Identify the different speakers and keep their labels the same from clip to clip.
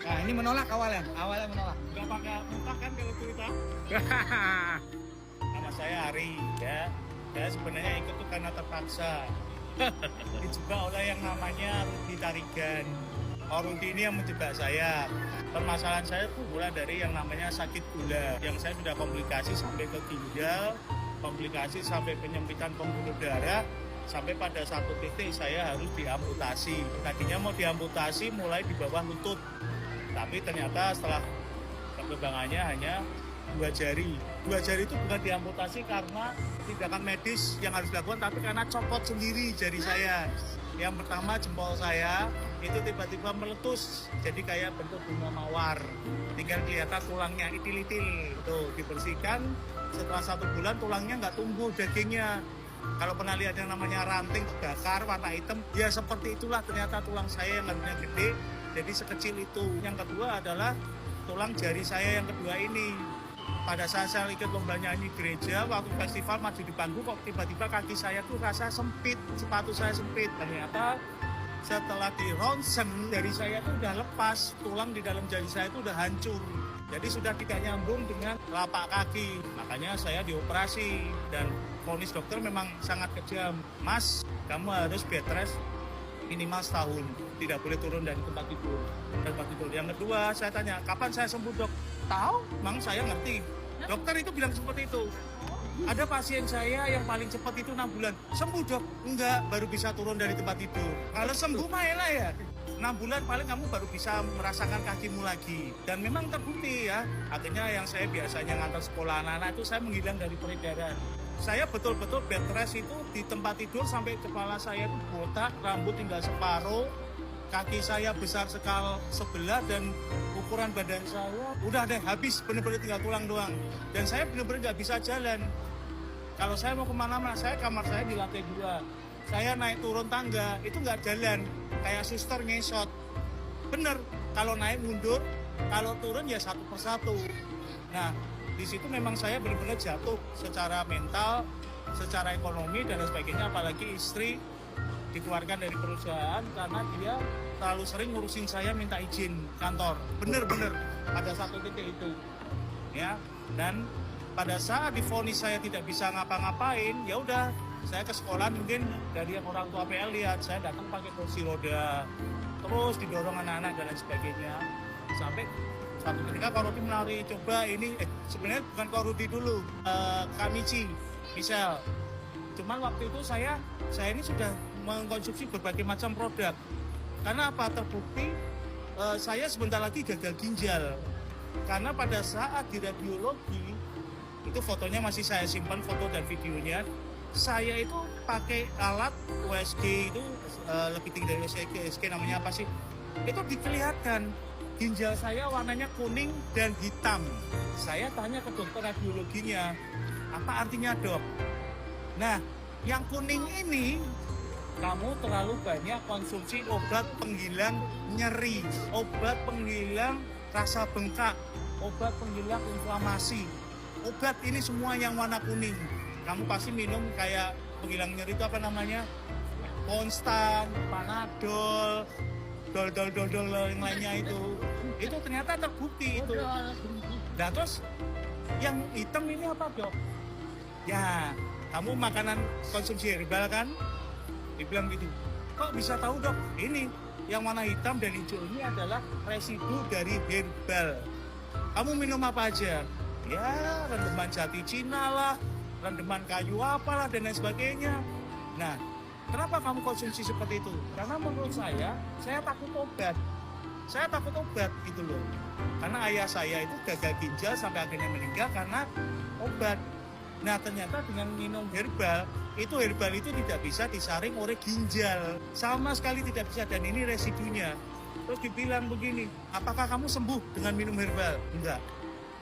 Speaker 1: Nah, ini menolak awalnya menolak.
Speaker 2: Nggak pakai muntah kan kalau cerita? Nama saya Ari, ya. Saya sebenarnya ikut tuh karena terpaksa. Dijebak oleh yang namanya Rudi Tarigan. Rudi ini yang menjebak saya. Permasalahan saya tuh mulai dari yang namanya sakit gula, yang saya sudah komplikasi sampai ke ginjal, komplikasi sampai penyempitan pembuluh darah, sampai pada satu titik saya harus diamputasi. Tadinya mau diamputasi mulai di bawah lutut, tapi ternyata setelah perkembangannya hanya 2 jari. 2 jari itu bukan diamputasi karena tindakan medis yang harus dilakukan, tapi karena copot sendiri jari saya. Yang pertama jempol saya itu tiba-tiba meletus, jadi kayak bentuk bunga mawar. Tinggal kelihatan tulangnya itil-itil. Tuh dibersihkan. Setelah 1 bulan tulangnya nggak tumbuh dagingnya. Kalau pernah lihat yang namanya ranting bakar warna hitam, ya seperti itulah ternyata tulang saya yang harusnya gede, jadi sekecil itu. Yang kedua adalah tulang jari saya yang kedua ini. Pada saat saya ikut lomba nyanyi gereja, waktu festival maju di panggung, kok tiba-tiba kaki saya tuh rasa sempit, sepatu saya sempit. Ternyata setelah di ronsen, jari saya tuh udah lepas, tulang di dalam jari saya itu udah hancur. Jadi sudah tidak nyambung dengan telapak kaki. Makanya saya dioperasi dan vonis dokter memang sangat kejam. Mas, kamu harus bed rest minimal setahun, tidak boleh turun dari tempat tidur. Yang kedua, saya tanya, kapan saya sembuh dok? Tahu, memang saya ngerti. Dokter itu bilang seperti itu. Ada pasien saya yang paling cepat itu 6 bulan. Sembuh dok? Enggak, baru bisa turun dari tempat tidur. Kalau sembuh mah enak ya. 6 bulan paling kamu baru bisa merasakan kakimu lagi. Dan memang terbukti ya. Akhirnya yang saya biasanya ngantar sekolah anak-anak itu saya menghilang dari peredaran. Saya betul-betul bed rest itu di tempat tidur sampai kepala saya itu botak, rambut tinggal separuh, kaki saya besar sebelah dan ukuran badan saya udah deh habis, bener-bener tinggal tulang doang. Dan saya bener-bener nggak bisa jalan. Kalau saya mau kemana-mana, kamar saya di lantai 2. Saya naik turun tangga, itu nggak jalan. Kayak suster ngesot. Bener, kalau naik mundur, kalau turun ya satu persatu. Nah, di situ memang saya benar-benar jatuh secara mental, secara ekonomi dan sebagainya. Apalagi istri dikeluarkan dari perusahaan karena dia terlalu sering ngurusin saya minta izin kantor. Bener-bener pada satu titik itu, ya. Dan pada saat divonis saya tidak bisa ngapa-ngapain, ya udah saya ke sekolah, mungkin dari yang orang tua PL lihat saya datang pakai kursi roda, terus didorong anak-anak dan lain sebagainya, sampai satu ketika Kak Rudi menari, coba ini, sebenarnya bukan Kak Rudi dulu, Kak Michi, Michelle. Cuman waktu itu saya ini sudah mengkonsumsi berbagai macam produk. Karena apa? Terbukti saya sebentar lagi gagal ginjal. Karena pada saat di radiologi, itu fotonya masih saya simpan, foto dan videonya. Saya itu pakai alat USG itu lebih tinggi dari USG, namanya apa sih? Itu dikelihatan. Ginjal saya warnanya kuning dan hitam. Saya tanya ke dokter radiologinya, apa artinya dok? Nah, yang kuning ini, kamu terlalu banyak konsumsi obat penghilang nyeri, obat penghilang rasa bengkak, obat penghilang inflamasi. Obat ini semua yang warna kuning. Kamu pasti minum kayak penghilang nyeri itu apa namanya? Konstan, Panadol, dol yang lainnya itu ternyata terbukti itu. Nah terus yang hitam ini apa dok? Ya kamu makanan konsumsi herbal kan? Dibilang gitu. Kok bisa tahu dok? Ini yang warna hitam dan hijau ini adalah residu dari herbal. Kamu minum apa aja? Ya rendeman jati Cina lah, rendeman kayu apalah dan lain sebagainya. Nah, kenapa kamu konsumsi seperti itu? Karena menurut saya takut obat. Saya takut obat gitu loh. Karena ayah saya itu gagal ginjal sampai akhirnya meninggal karena obat. Nah ternyata dengan minum herbal itu tidak bisa disaring oleh ginjal. Sama sekali tidak bisa, dan ini residunya. Terus dibilang begini, apakah kamu sembuh dengan minum herbal? Enggak.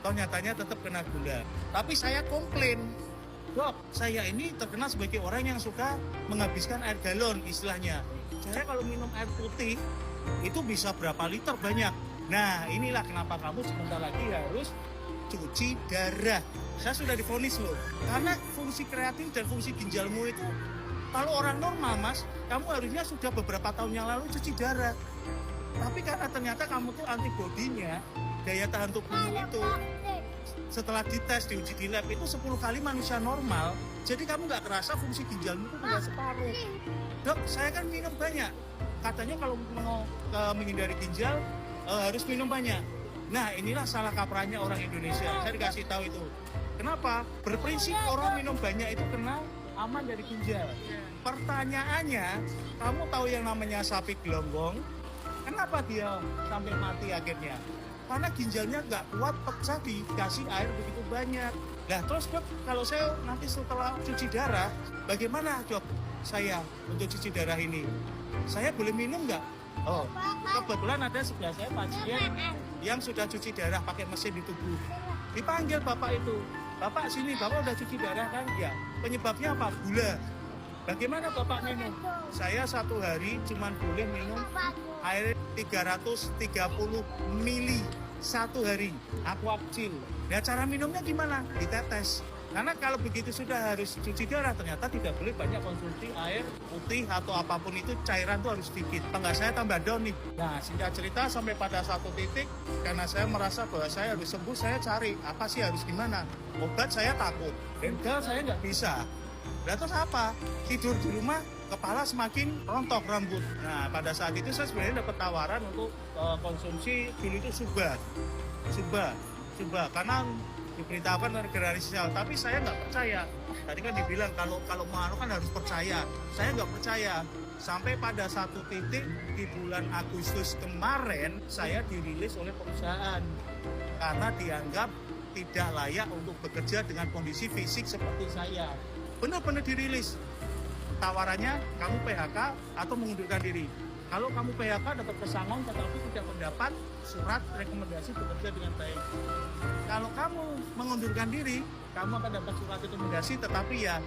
Speaker 2: Toh nyatanya tetap kena gula. Tapi saya komplain, dok, saya ini terkenal sebagai orang yang suka menghabiskan air galon istilahnya. Saya kalau minum air putih itu bisa berapa liter banyak. Nah inilah kenapa kamu sebentar lagi harus cuci darah. Saya sudah divonis loh. Karena fungsi kreatin dan fungsi ginjalmu itu, kalau orang normal mas, kamu harusnya sudah beberapa tahun yang lalu cuci darah. Tapi karena ternyata kamu tuh antibodinya, daya tahan tubuhmu itu setelah dites, diuji di lab itu 10 kali manusia normal. Jadi kamu nggak kerasa fungsi ginjalmu itu tinggal separuh. Dok, saya kan minum banyak. Katanya kalau mau menghindari ginjal harus minum banyak. Nah, inilah salah kaprahnya orang Indonesia. Saya dikasih tahu itu. Kenapa? Berprinsip orang minum banyak itu kena aman dari ginjal. Pertanyaannya, kamu tahu yang namanya sapi gelonggong? Kenapa dia sampai mati akhirnya? Karena ginjalnya nggak kuat, pecah dikasih air begitu banyak. Nah, terus dok, kalau saya nanti setelah cuci darah, bagaimana dok saya untuk cuci darah ini? Saya boleh minum nggak? Oh, kebetulan ada sebelah saya pasien yang sudah cuci darah pakai mesin di tubuh. Dipanggil bapak itu, bapak sini, bapak udah cuci darah kan? Ya. Penyebabnya apa? Gula. Bagaimana bapak minum? Saya satu hari cuma boleh minum air 330 mili satu hari, aqua kecil. Nah, cara minumnya gimana? Ditetes. Karena kalau begitu sudah harus cuci darah, ternyata tidak boleh banyak konsumsi air putih atau apapun itu, cairan itu harus sedikit. Enggak, saya tambah down nih. Nah, singkat cerita sampai pada satu titik, karena saya merasa bahwa saya harus sembuh, saya cari apa sih harus gimana. Obat saya takut, dental saya nggak bisa. Nah, terus apa? Tidur di rumah, kepala semakin rontok rambut. Nah, pada saat itu saya sebenarnya dapat tawaran untuk konsumsi dulu itu Suba, karena diberitahukan dari Generasi, tapi saya nggak percaya. Tadi kan dibilang kalau mau kan harus percaya. Saya nggak percaya. Sampai pada satu titik di bulan Agustus kemarin saya dirilis oleh perusahaan karena dianggap tidak layak untuk bekerja dengan kondisi fisik seperti saya. Benar-benar dirilis. Tawarannya kamu PHK atau mengundurkan diri. Kalau kamu PHK dapat pesangon tetapi tidak mendapat surat rekomendasi bekerja dengan baik. Kalau kamu mengundurkan diri, kamu akan dapat surat rekomendasi tetapi ya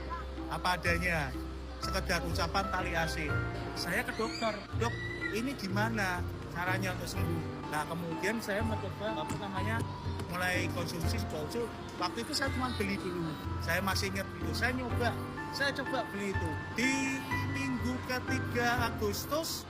Speaker 2: apa adanya, sekedar ucapan tali asih. Saya ke dokter, dok ini gimana caranya untuk sembuh? Nah kemudian saya mencoba mulai konsumsi Spoljo. Waktu itu saya cuma beli dulu. Saya masih ingat itu. Saya coba beli itu di minggu ketiga Agustus.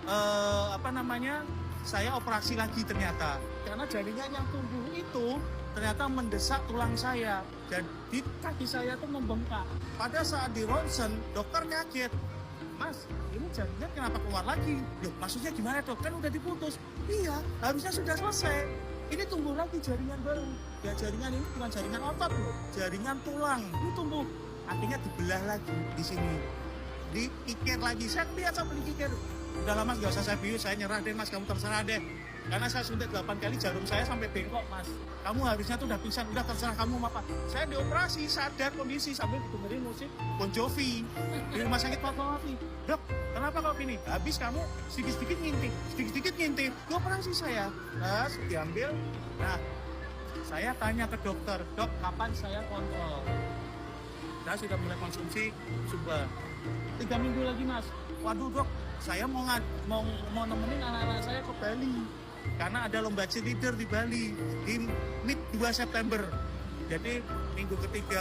Speaker 2: Saya operasi lagi ternyata karena jaringan yang tumbuh itu ternyata mendesak tulang saya dan di kaki saya tuh membengkak. Pada saat di ronsen dokter kaget, Mas ini jaringan kenapa keluar lagi? Loh, maksudnya gimana dok? Kan udah diputus. Iya, harusnya sudah selesai. Ini tumbuh lagi jaringan baru. Ya jaringan ini bukan jaringan otot loh, jaringan tulang. Ini tumbuh. Akhirnya dibelah lagi di sini. Dikikir lagi. Saya lihat sampai dikikir. Udah lama gak usah saya bius, saya nyerah deh mas, kamu terserah deh. Karena saya suntik 8 kali jarum saya sampai bengkok mas. Kamu harusnya tuh udah pingsan, udah terserah kamu apa. Saya dioperasi, sadar kondisi sambil dengerin musik Bon Jovi di rumah sakit Fatmawati. Dok, kenapa kok gini? Habis kamu sedikit-sedikit ngintip. Dioperasi saya. Terus diambil. Nah, saya tanya ke dokter, dok kapan saya kontrol? Saya sudah mulai konsumsi Suba. 3 minggu lagi mas. Waduh dok, saya mau nemenin anak-anak saya ke Bali karena ada lomba cheerleader di Bali di mid 2 September. Jadi minggu ketiga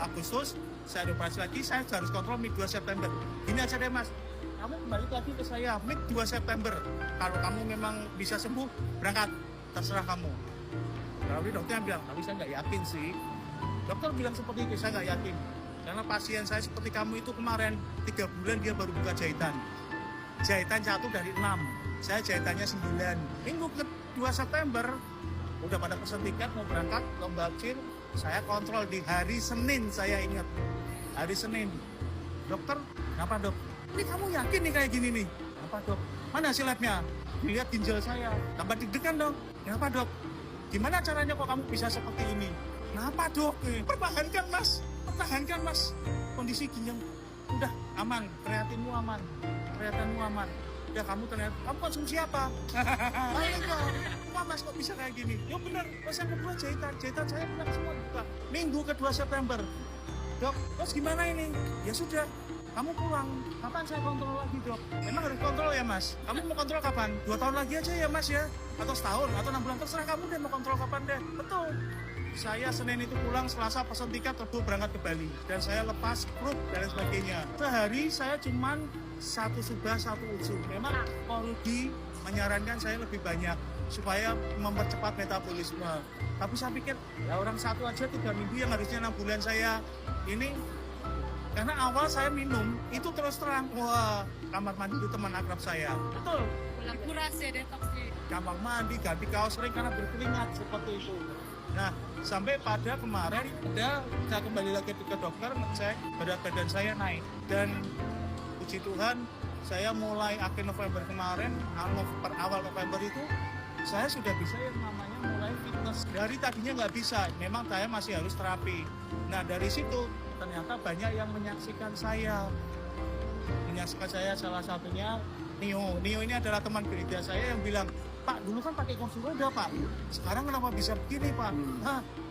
Speaker 2: Agustus saya operasi lagi, saya harus kontrol mid 2 September. Gini aja deh mas, kamu kembali lagi ke saya mid 2 September. Kalau kamu memang bisa sembuh, berangkat, terserah kamu. Lalu dokternya bilang, tapi saya nggak yakin sih. Dokter bilang seperti itu, saya nggak yakin. Karena pasien saya seperti kamu itu kemarin 3 bulan dia baru buka jahitan 1 dari 6, saya jahitannya 9. Minggu ke-2 September udah pada pesen tiket mau berangkat lomba kecil. Saya kontrol di hari Senin, saya ingat hari Senin. Dokter, kenapa dok? Ini kamu yakin nih kayak gini nih? Kenapa dok? Mana hasil labnya? Dilihat ginjal saya, tambah deg-degan dong. Kenapa dok? Gimana caranya kok kamu bisa seperti ini? Kenapa dok? Pertahankan mas, kondisi ginjal udah aman, kreatinmu aman. Udah kamu konsumsi apa? Ayo dong, wah mas kok bisa kayak gini? Ya bener, pas yang kedua jahitan saya bilang semua dibuka. Minggu ke-2 September, dok, terus gimana ini? Ya sudah, kamu pulang. Kapan saya kontrol lagi dok? Memang harus kontrol ya mas? Kamu mau kontrol kapan? 2 tahun lagi aja ya mas ya? Atau setahun, atau 6 bulan, terserah kamu deh mau kontrol kapan deh. Betul. Saya Senin itu pulang, Selasa pesen tiket, Rabu berangkat ke Bali. Dan saya lepas grup dan sebagainya. Sehari saya cuman 1 Suba, 1 unsur. Memang rugi menyarankan saya lebih banyak supaya mempercepat metabolisme. Tapi saya pikir ya orang satu aja 3 minggu yang harusnya 6 bulan saya ini, karena awal saya minum itu terus terang, wah kamar mandi itu teman akrab saya. Betul.
Speaker 3: Kurasi detox sih.
Speaker 2: Gampang mandi, ganti kaos sering karena berkeringat seperti itu. Nah, sampai pada kemarin saya kembali lagi ke dokter ngecek berat badan saya naik, dan puji Tuhan saya mulai akhir November kemarin, awal November itu saya sudah bisa yang namanya mulai fitness. Dari tadinya nggak bisa, memang saya masih harus terapi. Nah dari situ ternyata banyak yang menyaksikan saya salah satunya Nio ini adalah teman gereja saya yang bilang, Pak dulu kan pakai kursi roda Pak, sekarang kenapa bisa begini Pak?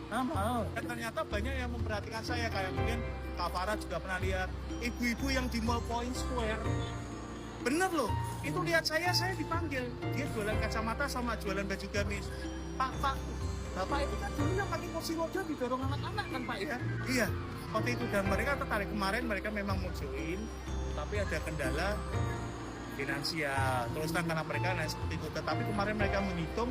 Speaker 2: Dan ternyata banyak yang memperhatikan saya, kayak mungkin Kak Farah juga pernah lihat ibu-ibu yang di Mall Point Square. Bener loh, itu lihat saya dipanggil, dia jualan kacamata sama jualan baju gamis. Pak, Bapak itu kan dulu yang pakai kursi roda didorong anak-anak kan Pak ya? Iya, waktu itu, dan mereka tertarik. Kemarin mereka memang mau join, tapi ada kendala finansial, terus karena mereka naik seperti itu. Tetapi kemarin mereka menghitung,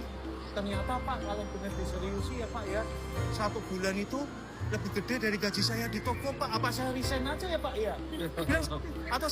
Speaker 2: ternyata Pak kalau benar diseriusi ya Pak ya, 1 bulan itu lebih gede dari gaji saya di toko Pak. Apa saya resign aja ya Pak ya? Atau